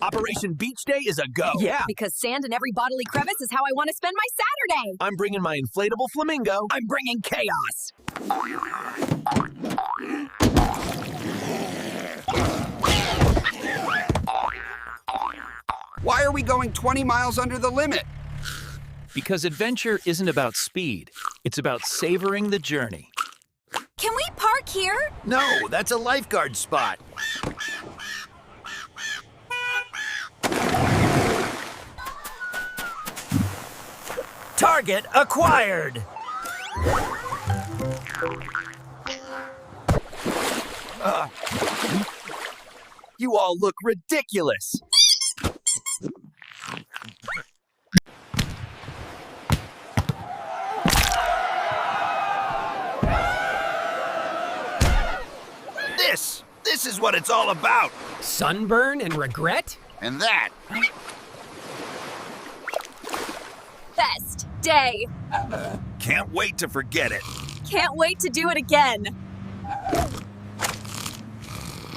Operation Beach Day is a go. Yeah. Because sand in every bodily crevice is how I want to spend my Saturday. I'm bringing my inflatable flamingo. I'm bringing chaos. Why are we going 20 miles under the limit? Because adventure isn't about speed. It's about savoring the journey. Can we park here? No, that's a lifeguard spot. Target acquired. You all look ridiculous. This is what it's all about. Sunburn and regret? And that. Best day. Can't wait to forget it. Can't wait to do it again.